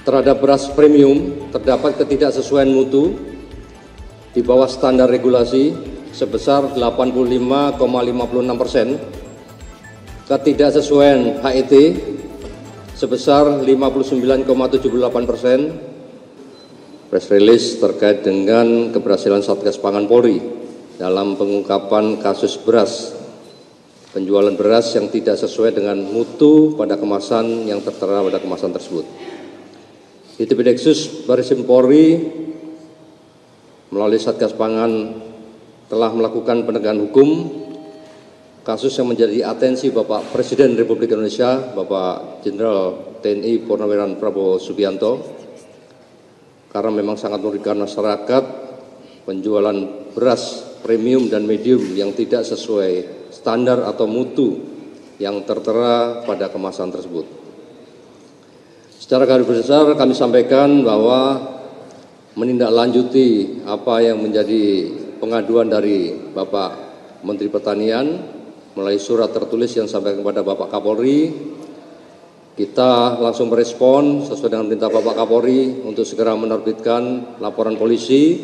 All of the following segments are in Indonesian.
terhadap beras premium terdapat ketidaksesuaian mutu di bawah standar regulasi sebesar 85,56%, ketidaksesuaian HET sebesar 59,78%. Press release terkait dengan keberhasilan Satgas Pangan Polri dalam pengungkapan kasus beras, penjualan beras yang tidak sesuai dengan mutu pada kemasan yang tertera pada kemasan tersebut. Ditbideksus Barreskrim Polri melalui Satgas Pangan telah melakukan penegakan hukum kasus yang menjadi atensi Bapak Presiden Republik Indonesia, Bapak Jenderal TNI Purnawirawan Prabowo Subianto, karena memang sangat merugikan masyarakat penjualan beras premium dan medium yang tidak sesuai standar atau mutu yang tertera pada kemasan tersebut. Secara garis besar kami sampaikan bahwa menindaklanjuti apa yang menjadi pengaduan dari Bapak Menteri Pertanian melalui surat tertulis yang disampaikan kepada Bapak Kapolri, kita langsung merespon sesuai dengan perintah Bapak Kapolri untuk segera menerbitkan laporan polisi,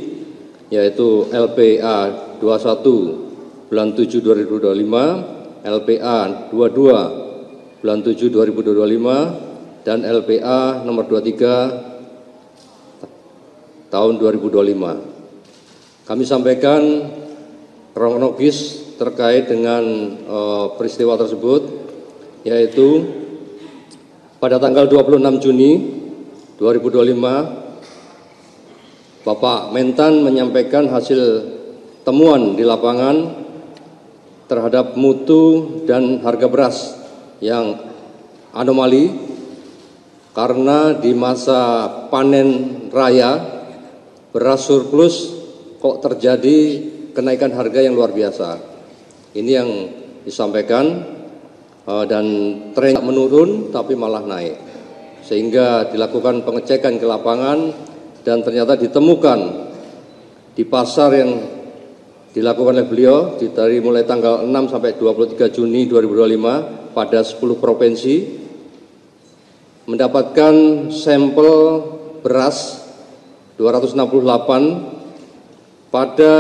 yaitu LPA 21 bulan 7 2025, LPA 22 bulan 7 2025, dan LPA nomor 23 tahun 2025. Kami sampaikan kronologis terkait dengan peristiwa tersebut, yaitu pada tanggal 26 Juni 2025, Bapak Mentan menyampaikan hasil temuan di lapangan terhadap mutu dan harga beras yang anomali karena di masa panen raya beras surplus kok terjadi kenaikan harga yang luar biasa. Ini yang disampaikan. Dan tren menurun tapi malah naik, sehingga dilakukan pengecekan ke lapangan dan ternyata ditemukan di pasar yang dilakukan oleh beliau dari mulai tanggal 6 sampai 23 Juni 2025 pada 10 provinsi mendapatkan sampel beras 268 pada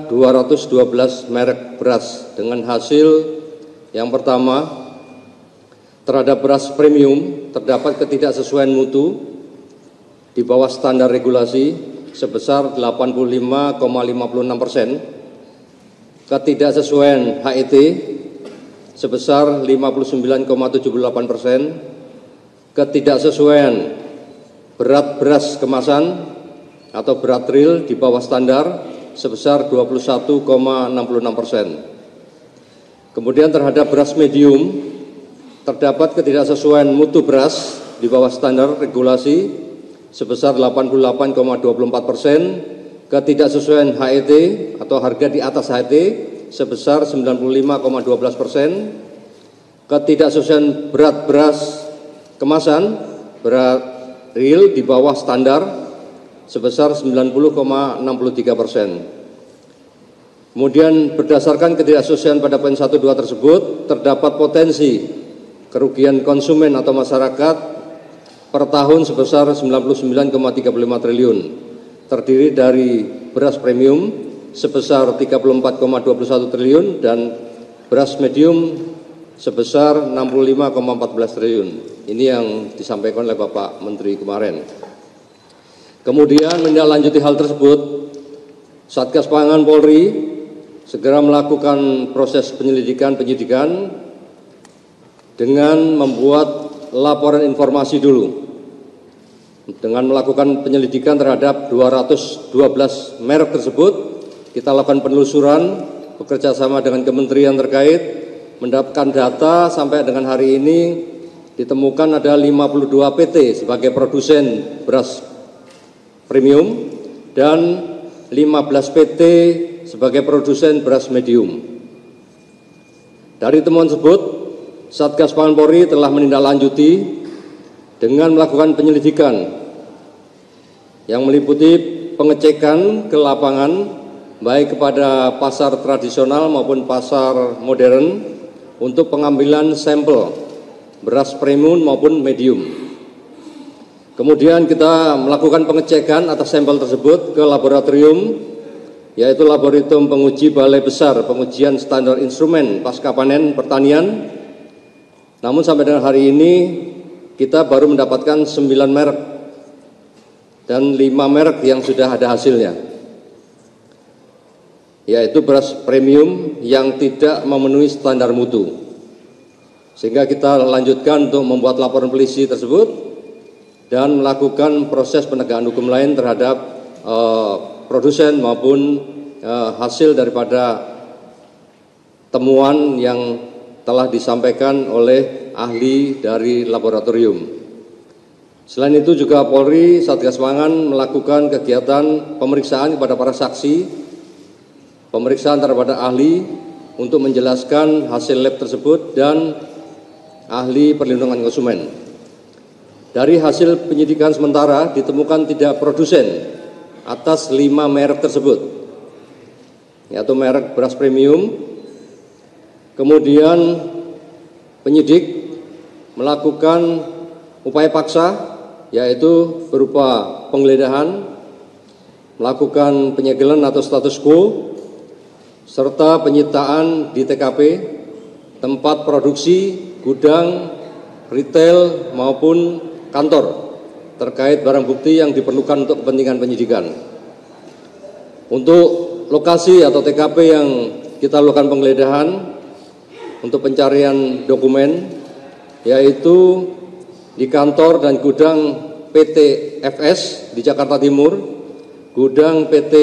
212 merek beras dengan hasil yang pertama, terhadap beras premium terdapat ketidaksesuaian mutu di bawah standar regulasi sebesar 85,56%, ketidaksesuaian HET sebesar 59,78%, ketidaksesuaian berat beras kemasan atau berat real di bawah standar sebesar 21,66%. Kemudian terhadap beras medium terdapat ketidaksesuaian mutu beras di bawah standar regulasi sebesar 88,24%, ketidaksesuaian HET atau harga di atas HET sebesar 95,12%, ketidaksesuaian berat beras kemasan berat real di bawah standar sebesar 90,63%. Kemudian berdasarkan ketidaksesuaian pada poin 1, 2 tersebut terdapat potensi kerugian konsumen atau masyarakat per tahun sebesar 99,35 triliun, terdiri dari beras premium sebesar 34,21 triliun dan beras medium sebesar 65,14 triliun. Ini yang disampaikan oleh Bapak Menteri kemarin. Kemudian menindaklanjuti hal tersebut, Satgas Pangan Polri segera melakukan proses penyidikan dengan membuat laporan informasi dulu, dengan melakukan penyelidikan terhadap 212 merek tersebut. Kita lakukan penelusuran bekerjasama dengan kementerian terkait, mendapatkan data sampai dengan hari ini ditemukan ada 52 PT sebagai produsen beras premium dan 15 PT sebagai produsen beras medium. Dari temuan tersebut, Satgas Pangan Polri telah menindaklanjuti dengan melakukan penyelidikan yang meliputi pengecekan ke lapangan baik kepada pasar tradisional maupun pasar modern untuk pengambilan sampel beras premium maupun medium. Kemudian kita melakukan pengecekan atas sampel tersebut ke laboratorium, yaitu Laboratorium Penguji Balai Besar Pengujian Standar Instrumen Pasca Panen Pertanian. Namun sampai dengan hari ini kita baru mendapatkan 9 merek dan 5 merek yang sudah ada hasilnya, yaitu beras premium yang tidak memenuhi standar mutu. Sehingga kita lanjutkan untuk membuat laporan polisi tersebut dan melakukan proses penegakan hukum lain terhadap produsen maupun hasil daripada temuan yang telah disampaikan oleh ahli dari laboratorium. Selain itu juga Polri Satgas Pangan melakukan kegiatan pemeriksaan kepada para saksi, pemeriksaan terhadap ahli untuk menjelaskan hasil lab tersebut dan ahli perlindungan konsumen. Dari hasil penyidikan sementara ditemukan tidak produsen atas 5 merek tersebut, yaitu merek beras premium. Kemudian penyidik melakukan upaya paksa, yaitu berupa penggeledahan, melakukan penyegelan atau status quo, serta penyitaan di TKP, tempat produksi, gudang, retail maupun kantor terkait barang bukti yang diperlukan untuk kepentingan penyidikan. Untuk lokasi atau TKP yang kita lakukan penggeledahan untuk pencarian dokumen, yaitu di kantor dan gudang PT FS di Jakarta Timur, gudang PT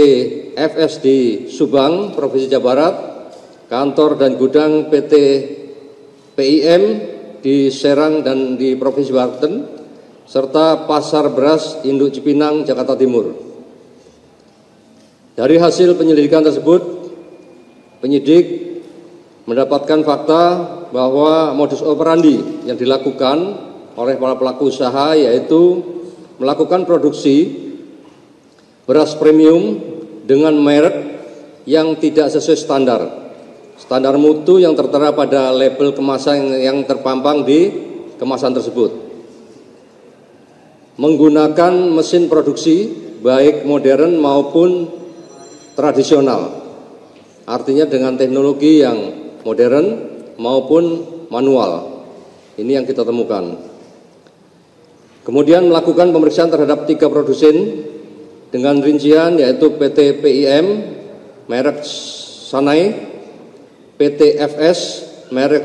FS di Subang, Provinsi Jawa Barat, kantor dan gudang PT PIM di Serang dan di Provinsi Banten, serta Pasar Beras Induk Cipinang, Jakarta Timur. Dari hasil penyelidikan tersebut, penyidik mendapatkan fakta bahwa modus operandi yang dilakukan oleh para pelaku usaha yaitu melakukan produksi beras premium dengan merek yang tidak sesuai standar mutu yang tertera pada label kemasan yang terpampang di kemasan tersebut. Menggunakan mesin produksi baik modern maupun tradisional, artinya dengan teknologi yang modern maupun manual. Ini yang kita temukan. Kemudian melakukan pemeriksaan terhadap 3 produsen dengan rincian yaitu PT PIM merek Sanai, PT FS merek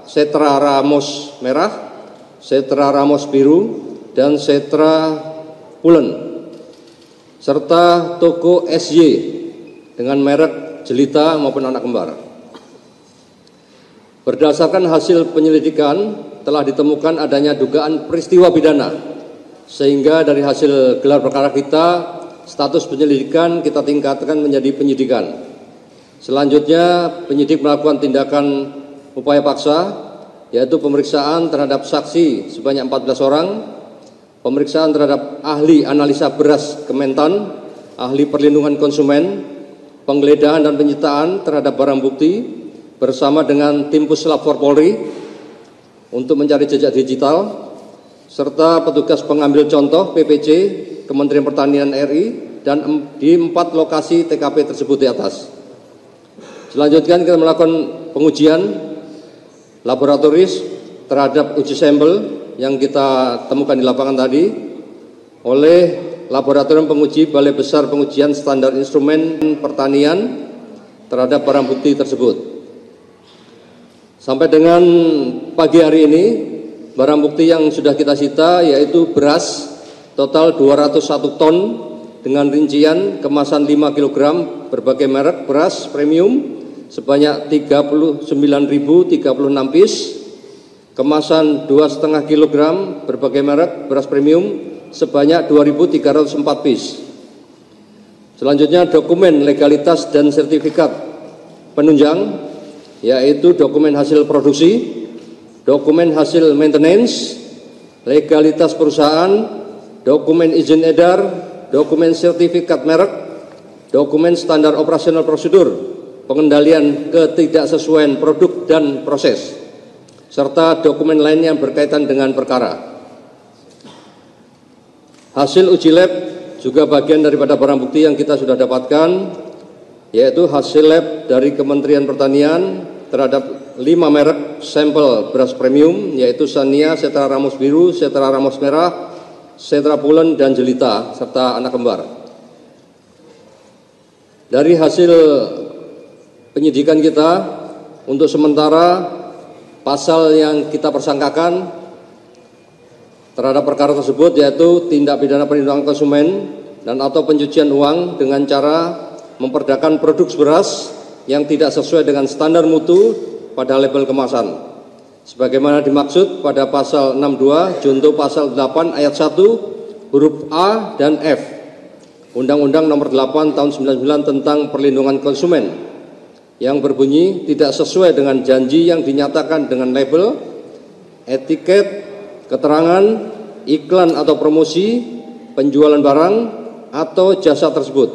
Setra Ramos Merah, Setra Ramos Biru, dan Setra Pulen, serta toko SY dengan merek Jelita maupun anak kembar. Berdasarkan hasil penyelidikan telah ditemukan adanya dugaan peristiwa pidana, sehingga dari hasil gelar perkara kita status penyelidikan kita tingkatkan menjadi penyidikan. Selanjutnya penyidik melakukan tindakan upaya paksa, yaitu pemeriksaan terhadap saksi sebanyak 14 orang, pemeriksaan terhadap ahli analisa beras Kementan, ahli perlindungan konsumen, penggeledahan dan penyitaan terhadap barang bukti bersama dengan tim Puslap 4 Polri untuk mencari jejak digital, serta petugas pengambil contoh PPC Kementerian Pertanian RI dan di 4 lokasi TKP tersebut di atas. Selanjutnya kita melakukan pengujian laboratoris terhadap uji sampel yang kita temukan di lapangan tadi oleh Laboratorium Penguji Balai Besar Pengujian Standar Instrumen Pertanian terhadap barang bukti tersebut. Sampai dengan pagi hari ini, barang bukti yang sudah kita sita yaitu beras total 201 ton dengan rincian kemasan 5 kg berbagai merek beras premium sebanyak 39.036 piece, kemasan 2,5 kg berbagai merek beras premium sebanyak 2.304 piece. Selanjutnya dokumen legalitas dan sertifikat penunjang, yaitu dokumen hasil produksi, dokumen hasil maintenance, legalitas perusahaan, dokumen izin edar, dokumen sertifikat merek, dokumen standar operasional prosedur, pengendalian ketidaksesuaian produk dan proses, serta dokumen lain yang berkaitan dengan perkara. Hasil uji lab juga bagian daripada barang bukti yang kita sudah dapatkan, yaitu hasil lab dari Kementerian Pertanian terhadap 5 merek sampel beras premium, yaitu Sania, Setra Ramos Biru, Setra Ramos Merah, Setra Pulen, dan Jelita, serta anak kembar. Dari hasil penyidikan kita, untuk sementara pasal yang kita persangkakan terhadap perkara tersebut yaitu tindak pidana perlindungan konsumen dan atau pencucian uang dengan cara memperdakan produk beras yang tidak sesuai dengan standar mutu pada label kemasan, sebagaimana dimaksud pada pasal 62 junto pasal 8 ayat 1 huruf A dan F Undang-Undang Nomor 8 Tahun 99 tentang Perlindungan Konsumen, yang berbunyi tidak sesuai dengan janji yang dinyatakan dengan label, etiket, keterangan, iklan atau promosi, penjualan barang atau jasa tersebut,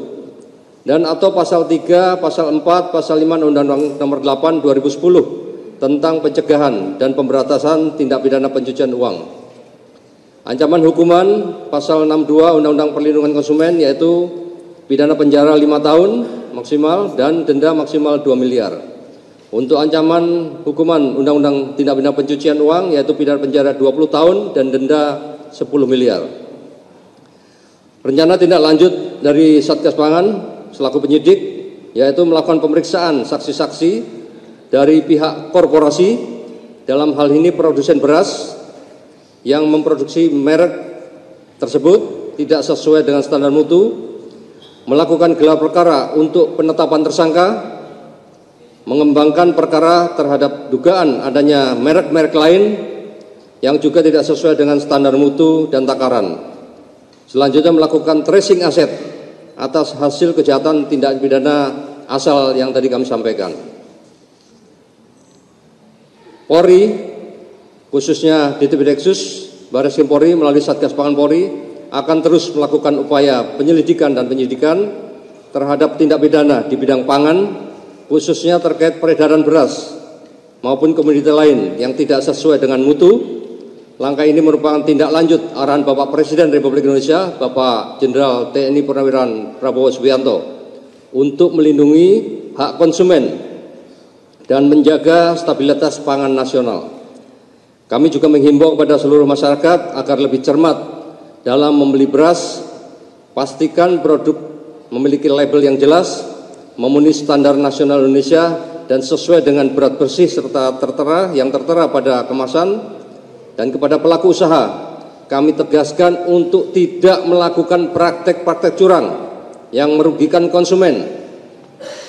dan atau pasal 3, pasal 4, pasal 5 Undang-Undang Nomor 8 2010 tentang pencegahan dan pemberantasan tindak pidana pencucian uang. Ancaman hukuman pasal 62 Undang-Undang Perlindungan Konsumen yaitu pidana penjara 5 tahun maksimal dan denda maksimal 2 miliar. Untuk ancaman hukuman Undang-Undang Tindak Pidana Pencucian Uang yaitu pidana penjara 20 tahun dan denda 10 miliar. Rencana tindak lanjut dari Satgas Pangan selaku penyidik yaitu melakukan pemeriksaan saksi-saksi dari pihak korporasi, dalam hal ini produsen beras yang memproduksi merek tersebut tidak sesuai dengan standar mutu, melakukan gelar perkara untuk penetapan tersangka, mengembangkan perkara terhadap dugaan adanya merek-merek lain yang juga tidak sesuai dengan standar mutu dan takaran. Selanjutnya melakukan tracing aset atas hasil kejahatan tindak pidana asal yang tadi kami sampaikan. Polri, khususnya Ditbideksus Baris Krim Polri melalui Satgas Pangan Polri akan terus melakukan upaya penyelidikan dan penyidikan terhadap tindak pidana di bidang pangan, khususnya terkait peredaran beras maupun komoditas lain yang tidak sesuai dengan mutu. Langkah ini merupakan tindak lanjut arahan Bapak Presiden Republik Indonesia, Bapak Jenderal TNI Purnawirawan Prabowo Subianto, untuk melindungi hak konsumen dan menjaga stabilitas pangan nasional. Kami juga menghimbau kepada seluruh masyarakat agar lebih cermat dalam membeli beras. Pastikan produk memiliki label yang jelas, memenuhi standar nasional Indonesia, dan sesuai dengan berat bersih serta yang tertera pada kemasan. Dan kepada pelaku usaha, kami tegaskan untuk tidak melakukan praktek-praktek curang yang merugikan konsumen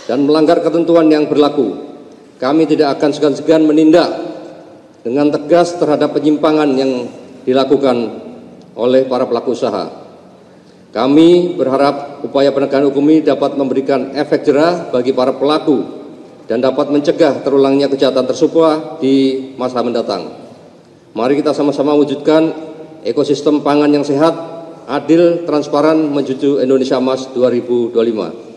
dan melanggar ketentuan yang berlaku. Kami tidak akan segan-segan menindak dengan tegas terhadap penyimpangan yang dilakukan oleh para pelaku usaha. Kami berharap upaya penegakan hukum ini dapat memberikan efek jerah bagi para pelaku dan dapat mencegah terulangnya kejahatan tersebut di masa mendatang. Mari kita sama-sama wujudkan ekosistem pangan yang sehat, adil, transparan menuju Indonesia Emas 2025.